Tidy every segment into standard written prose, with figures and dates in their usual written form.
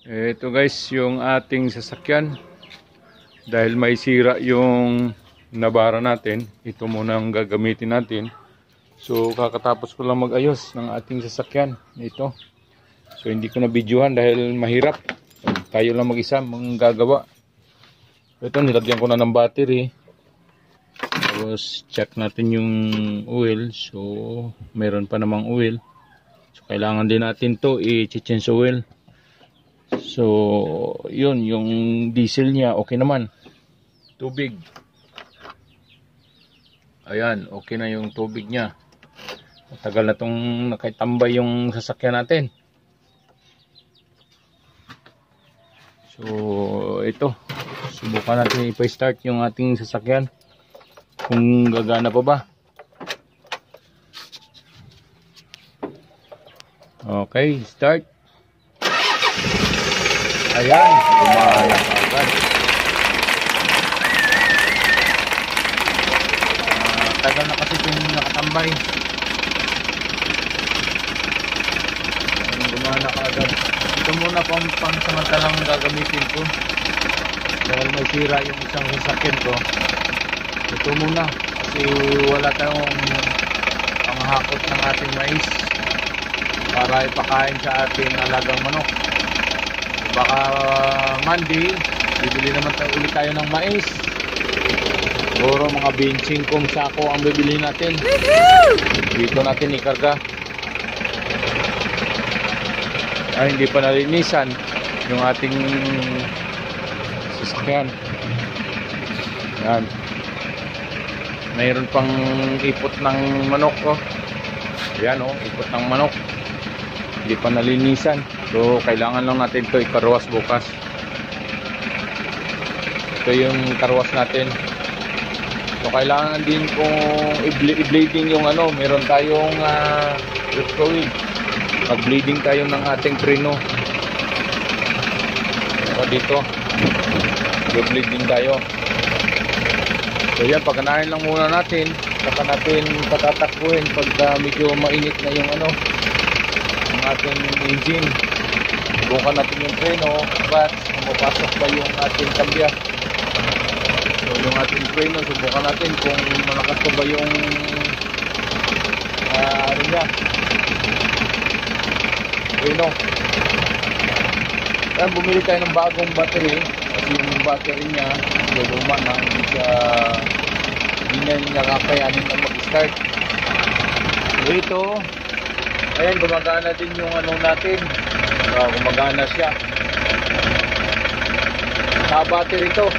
Ito guys, yung ating sasakyan. Dahil may sira yung nabara natin, ito muna ang gagamitin natin. So kakatapos ko lang mag-ayos ng ating sasakyan. Ito. So hindi ko na videohan dahil mahirap. Tayo lang mag-isa gagawa. Ito, nilagyan ko na ng battery. Tapos check natin yung oil. So meron pa namang oil. So kailangan din natin to i-change oil. So yun, yung diesel niya okay naman. Tubig. Ayan, okay na yung tubig niya. Matagal na tong nakatambay yung sasakyan natin. So ito, subukan natin ipa-start yung ating sasakyan. Kung gagana pa ba. Okay, start. Ayan, gumana agad. Tagal na kasi itong nakatambay. Gumana agad. Ito muna pang samantalang gagamitin ko. Dahil may sira yung isang sasakyan ko. Ito muna. Kasi wala tayong panghakot ng ating mais para ipakain sa ating alagang manok. Baka Monday, bibili naman ulit tayo ng mais. Siguro mga 25 sako ang bibili natin. Dito natin ikarga. Ay, hindi pa nalinisan yung ating sasakyan. Yan. Mayroon pang ipot ng manok ko. Yan o, ipot ng manok. Hindi pa nalinisan. So kailangan lang natin ito ikarwas bukas. Ito yung karwas natin. So kailangan din kung i-bleeding yung ano, meron tayong fluid. Mag-bleeding tayo ng ating preno. So dito, i-bleeding tayo. So yan, pagkanahin lang muna natin. Saka natin patatakbuhin pagka medyo mainit na yung ano, ang ating engine. Subukan natin yung preno, but mapasok pa yung ating kambya. So yung ating preno, subukan natin kung malakas pa ba yung ano niya, preno. Kaya bumili tayo ng bagong battery kasi yung battery niya luma na, hindi niya kakayanin na mag-start. So ito, ayan, gumagana din yung ano natin. Gumagana siya sa battery ito.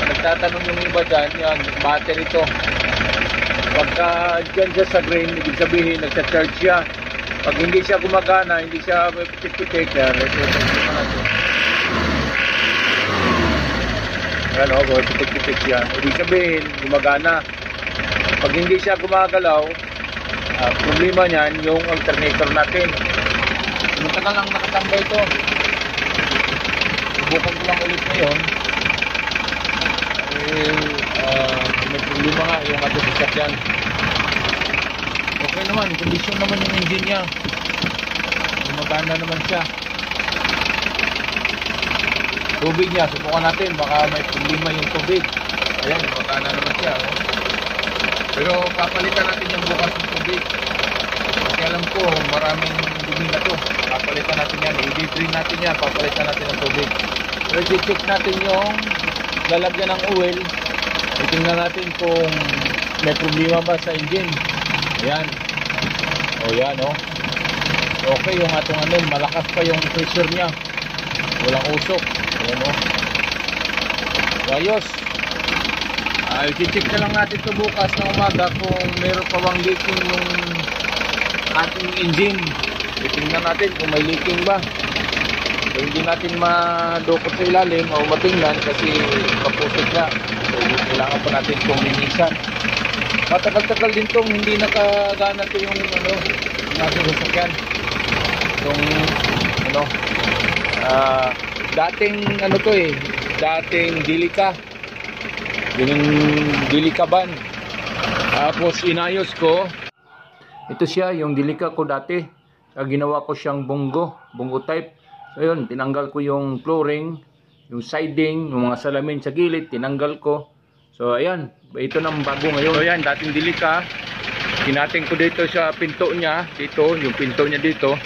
Nagtatanong yung iba dyan, yan, battery ito. Pagka dyan siya sa green, ibig sabihin nagsa-charge siya. Pag hindi siya gumagana, hindi siya pitik-pitik, yan o, pitik-pitik yan, ibig sabihin gumagana. Pag hindi siya gumagalaw, problema niyan yung alternator natin. Matagal lang nakatambay ito. Subukan ko lang ulit ngayon. May problema nga yung ating sasakyan. Okay naman, kondisyon naman yung engine niya. Gumagana naman siya. Tubig niya, subukan natin. Baka may problema yung tubig. Ayan, gumagana naman siya. Pero papalitan natin yung bukas ng tubig. Kasi alam ko, maraming dumi na to. Papalitan natin yan, i-drain natin yan, papalitan natin ng tubig. Pero i-check natin yung lalagyan ng oil. Tingnan natin kung may problema ba sa engine. Ayan. O yan o. Okay yung atong ano, malakas pa yung pressure niya. Walang usok. Ayan o. Ayos. I-check na lang natin ito bukas na umaga kung meron pa bang leaking yung ating engine. Tingnan natin kung may leaking ba. So, hindi natin madukot sa ilalim o matingnan kasi maputik na. So kailangan pa natin itong linisan. Matagal-tagal din itong hindi nakagana ito yung ano, nasa sasakyan. Itong ano, dating ano to dating Delica. Yung Delica van. Tapos inayos ko. Ito siya, yung Delica ko dati. Ginawa ko siyang bongo type. So yun, tinanggal ko yung flooring, yung siding, yung mga salamin sa gilid, tinanggal ko. So ayan, ito nang bago ngayon. So ayan, dating Delica, kinating ko dito sa pinto niya, dito, yung pinto niya dito.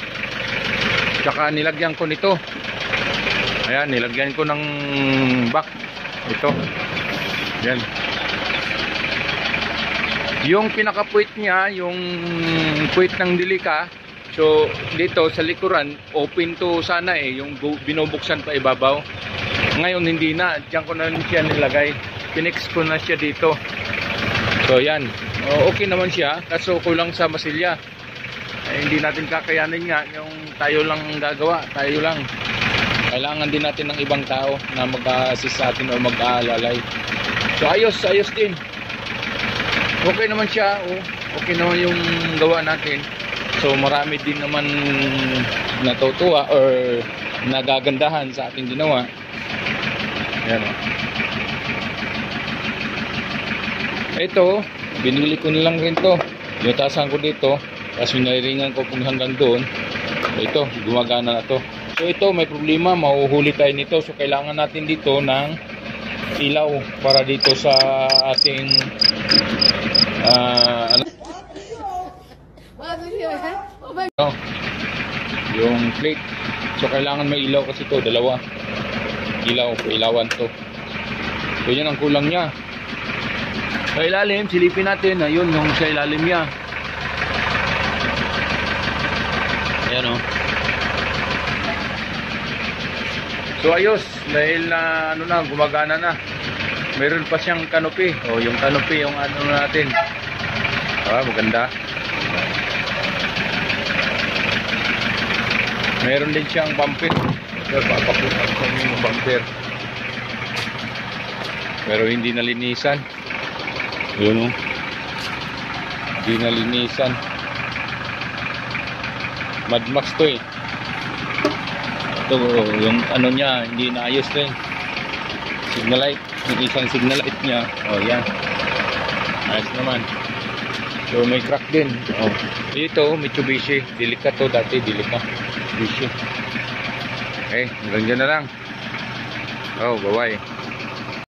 Tsaka nilagyan ko nito. Ayan, nilagyan ko ng back. Ito. Ayan. Yung pinaka-puwit niya, yung puwit ng Delica, so dito sa likuran, open to sana yung binubuksan pa ibabaw. Ngayon hindi na, diyan ko na siya nilagay. Pinex ko na siya dito. So yan, okay naman siya, kaso kulang sa masilya. Hindi natin kakayanin nga, yung tayo lang gagawa, tayo lang. Kailangan din natin ng ibang tao na mag-assist sa atin o mag-aalalay. So ayos din. Okay naman siya, okay naman yung gawa natin. So marami din naman natutuwa or nagagandahan sa ating ginawa. Ayan o. Ito, binili ko nilang rin to. Inutasan ko dito. Tapos minaringan ko kung hanggang doon. Ito, gumagana na to. So ito, may problema. Mahuhuli tayo nito. So kailangan natin dito ng ilaw para dito sa ating yung plate. So kailangan may ilaw kasi to, dalawa ilaw, ilawan to. So yan ang kulang niya. Sa ilalim, silipin natin na yun yung sa ilalim niya. Ayan o. So ayos, dahil na gumagana na. Meron pa siyang canopy. Yung canopy yung natin. Maganda. Meron din siyang bumper. Ito, papapunan ko yung bumper. Pero hindi nalinisan. Yun o. Hindi nalinisan. Mad Max to eh. Ito, yung niya, hindi naayos rin. Signal light. Yung isang signal light niya. Yan. Ayos naman. So may crack din. Ito, Mitsubishi. Delica to dati. Delica. Mitsubishi. Okay, hanggang dyan na lang. Bye-bye.